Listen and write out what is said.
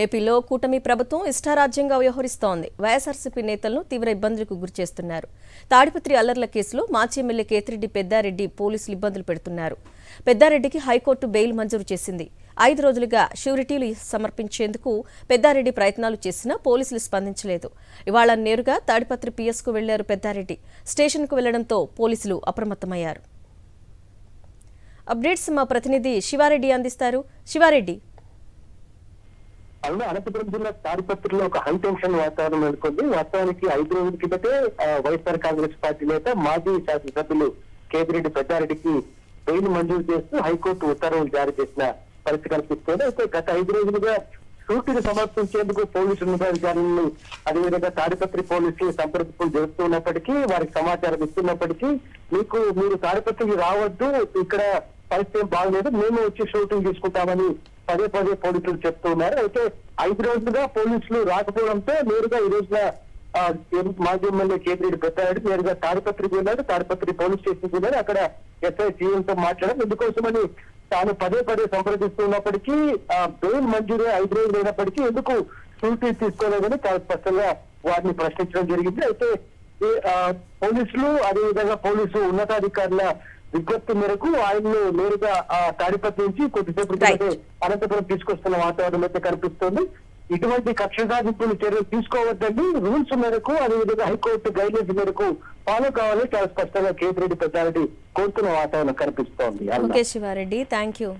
ఏపీలో కూటమి ప్రభుత్వం ఇష్టారాజ్యంగా వ్యవహరిస్తోంది. వైఎస్ఆర్సీపీ నేతలను తీవ్ర ఇబ్బందులకు గురిచేస్తున్నారు. తాడిపత్రి అల్లర్ల కేసులో మాజీ ఎమ్మెల్యే కేతిరెడ్డి పెద్దారెడ్డి పోలీసులు ఇబ్బందులు పెడుతున్నారు. పెద్దారెడ్డికి హైకోర్టు బెయిల్ మంజూరు చేసింది. 5 రోజులుగా ష్యూరిటీలు సమర్పించేందుకు పెద్దారెడ్డి ప్రయత్నాలు చేసినా పోలీసులు స్పందించలేదు. ఇవాళ నేరుగా తాడిపత్రి పిఎస్కు వెళ్లారు పెద్దారెడ్డి. స్టేషన్కు వెళ్లడంతో పోలీసులు అప్రమత్తమయ్యారు. అప్డేట్స్ మా ప్రతినిధి శివారెడ్డి అందిస్తారు. శివారెడ్డి, అవును, అనంతపురం జిల్లా తాడిపత్రిలో ఒక హై టెన్షన్ వాతావరణం నెలకొంది. వాస్తవానికి 5 రోజుల కిందటే వైఎస్ఆర్ కాంగ్రెస్ పార్టీ నేత మాజీ శాసనసభ్యులు కేతిరెడ్డి పెద్దారెడ్డికి బెయిల్ మంజూరు చేస్తూ హైకోర్టు ఉత్తర్వులు జారీ చేసిన పరిస్థితి కనిపిస్తుంది. అయితే గత 5 రోజులుగా షూరిటీని సమర్పించేందుకు పోలీసు ఉన్నతాధికారులను అదేవిధంగా తాడిపత్రి పోలీసులు సంప్రదింపులు జరుపుతున్నప్పటికీ, వారికి సమాచారం ఇస్తున్నప్పటికీ మీరు తాడిపత్రికి రావద్దు, ఇక్కడ పరిస్థితి బాగలేదు, మేము వచ్చి షూటింగ్ తీసుకుంటామని పదే పోలీసులు చెప్తున్నారు. అయితే 5 రోజులుగా పోలీసులు రాకపోవడంతో నేరుగా ఈ రోజున మాజీ ఎమ్మెల్యే కేతిరెడ్డి పెద్దారెడ్డి నేరుగా తాడిపత్రికి వెళ్ళారు. తాడిపత్రి పోలీస్ స్టేషన్కి వెళ్ళారు. అక్కడ ఎస్ఐ సీఎంతో మాట్లాడారు. ఎందుకోసమని తాను పదే సంప్రదిస్తున్నప్పటికీ బెయిల్ మంజూరు 5 రోజులు అయినప్పటికీ ఎందుకు షూరిటీ తీసుకోలేదని చాలా స్పష్టంగా వారిని ప్రశ్నించడం జరిగింది. అయితే పోలీసులు అదేవిధంగా పోలీసు ఉన్నతాధికారుల విజ్ఞప్తి మేరకు ఆయన్ను నేరుగా తాడిపత్రి నుంచి కొద్దిసేపు అనంతపురం తీసుకొస్తున్న వాతావరణం అయితే కనిపిస్తోంది. ఇటువంటి కక్ష సాధింపులు చర్యలు తీసుకోవద్దని రూల్స్ మేరకు అదేవిధంగా హైకోర్టు గైడ్లైన్స్ మేరకు ఫాలో కావాలని చాలా స్పష్టంగా కేతిరెడ్డి పెద్దారెడ్డి కోరుతున్న వాతావరణం కనిపిస్తోంది. Sivareddy, thank you.